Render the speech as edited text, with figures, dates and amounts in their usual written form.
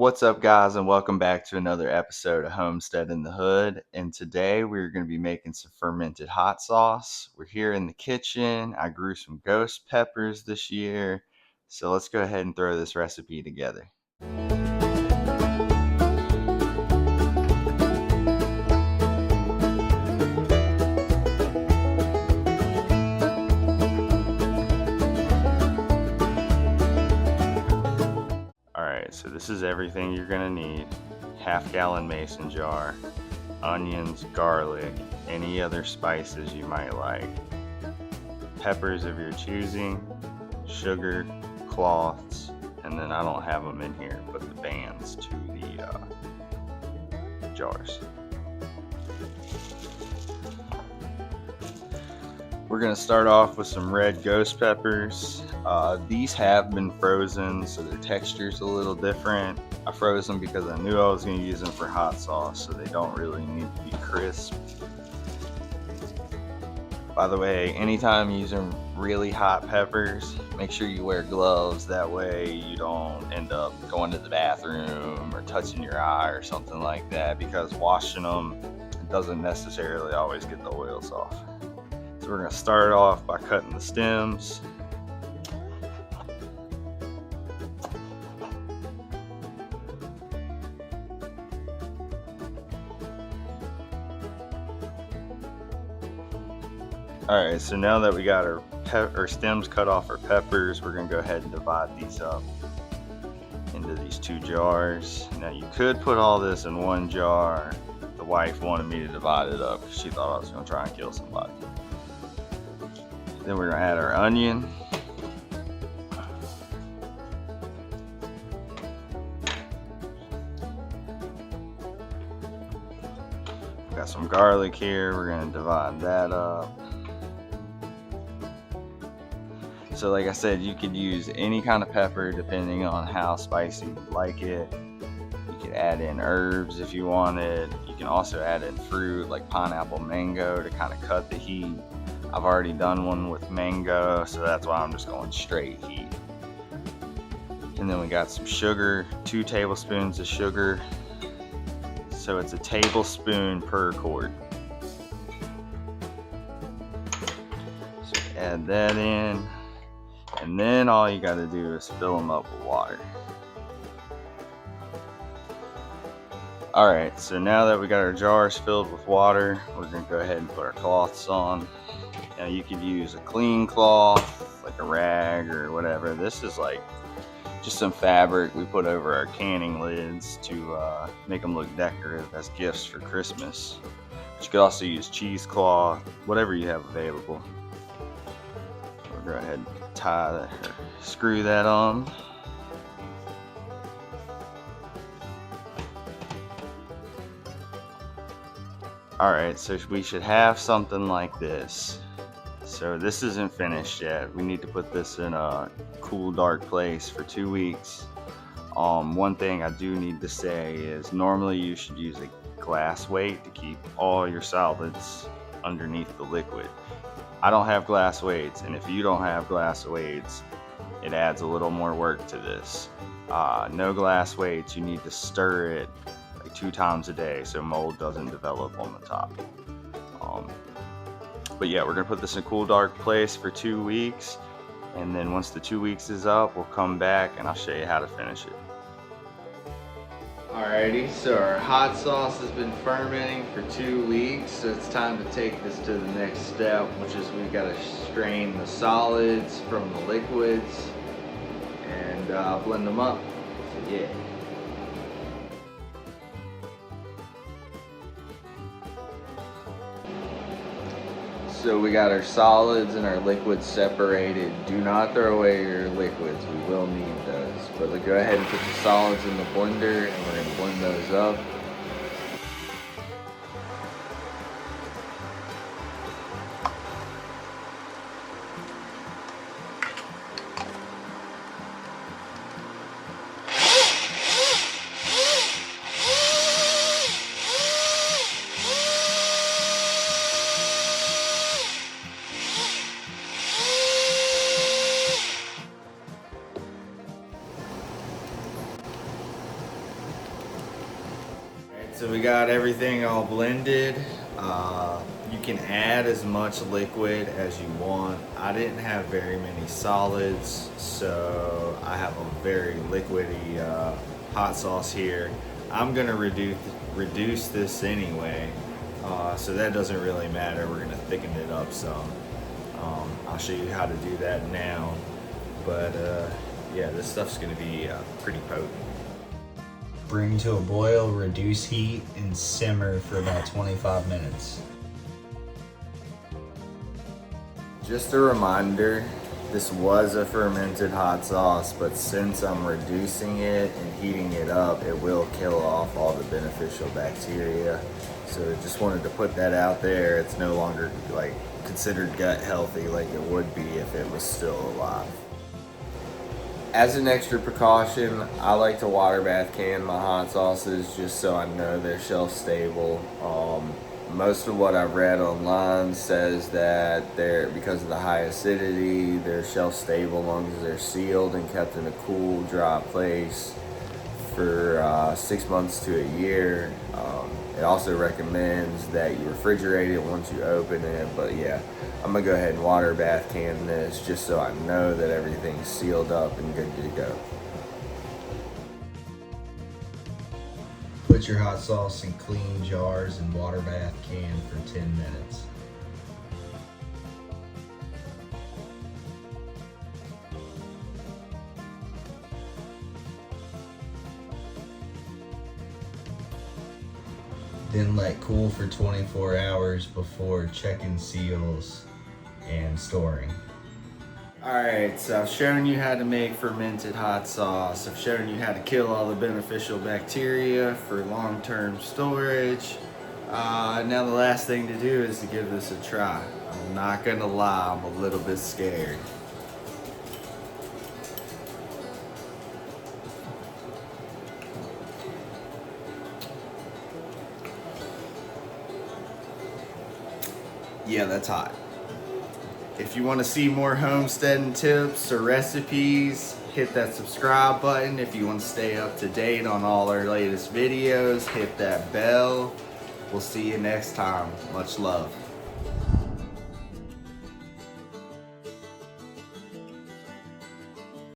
What's up, guys, and welcome back to another episode of Homestead in the Hood. And today we're going to be making some fermented hot sauce. We're here in the kitchen. I grew some ghost peppers this year. So let's go ahead and throw this recipe together. Alright, so this is everything you're going to need. Half-gallon mason jar, onions, garlic, any other spices you might like, peppers of your choosing, sugar, cloths, and then I don't have them in here, but the bands to the jars. We're going to start off with some red ghost peppers. These have been frozen, so their texture's a little different. I froze them because I knew I was going to use them for hot sauce, so they don't really need to be crisp. By the way, anytime using really hot peppers, make sure you wear gloves. That way you don't end up going to the bathroom or touching your eye or something like that, because washing them doesn't necessarily always get the oils off. So we're going to start off by cutting the stems. Alright, so now that we got our stems cut off our peppers, we're going to go ahead and divide these up into these two jars. Now you could put all this in one jar. The wife wanted me to divide it up because she thought I was going to try and kill somebody. Then we're going to add our onion. Got some garlic here. We're going to divide that up. So like I said, you could use any kind of pepper depending on how spicy you like it. You could add in herbs if you wanted. You can also add in fruit like pineapple, mango to kind of cut the heat. I've already done one with mango, so that's why I'm just going straight heat. And then we got some sugar, 2 tablespoons of sugar. So it's a tablespoon per quart. So add that in. And then all you got to do is fill them up with water. Alright, so now that we got our jars filled with water, we're going to go ahead and put our cloths on. Now you could use a clean cloth, like a rag or whatever. This is like just some fabric we put over our canning lids to make them look decorative as gifts for Christmas. But you could also use cheesecloth, whatever you have available. We'll go ahead and tie that, or screw that on. Alright, so we should have something like this. So this isn't finished yet. We need to put this in a cool, dark place for 2 weeks. One thing I do need to say is normally you should use a glass weight to keep all your solids underneath the liquid. I don't have glass weights, and if you don't have glass weights, it adds a little more work to this. No glass weights, you need to stir it like 2 times a day so mold doesn't develop on the top. But yeah, we're gonna put this in a cool, dark place for 2 weeks, and then once the 2 weeks is up, we'll come back and I'll show you how to finish it. Alrighty, so our hot sauce has been fermenting for 2 weeks, so it's time to take this to the next step, which is we've got to strain the solids from the liquids and blend them up. So yeah. So we got our solids and our liquids separated. Do not throw away your liquids, we will need those. But go ahead and put the solids in the blender and we're gonna blend those up. So we got everything all blended. You can add as much liquid as you want. I didn't have very many solids, so I have a very liquidy hot sauce here. I'm gonna reduce this anyway, so that doesn't really matter. We're gonna thicken it up some. I'll show you how to do that now, but yeah, this stuff's gonna be pretty potent. Bring to a boil, reduce heat, and simmer for about 25 minutes. Just a reminder, this was a fermented hot sauce, but since I'm reducing it and heating it up, it will kill off all the beneficial bacteria. So just wanted to put that out there. It's no longer like considered gut healthy like it would be if it was still alive. As an extra precaution, I like to water bath can my hot sauces just so I know they're shelf stable. Most of what I've read online says that because of the high acidity, they're shelf stable as long as they're sealed and kept in a cool, dry place for 6 months to a year. It also recommends that you refrigerate it once you open it, but yeah, I'm gonna go ahead and water bath can this just so I know that everything's sealed up and good to go. Put your hot sauce in clean jars and water bath can for 10 minutes. Then let cool for 24 hours before checking seals and storing. Alright, so I've shown you how to make fermented hot sauce. I've shown you how to kill all the beneficial bacteria for long-term storage. Now the last thing to do is to give this a try. I'm not gonna lie, I'm a little bit scared. Yeah, that's hot. If you want to see more homesteading tips or recipes, hit that subscribe button. If you want to stay up to date on all our latest videos, hit that bell. We'll see you next time. Much love.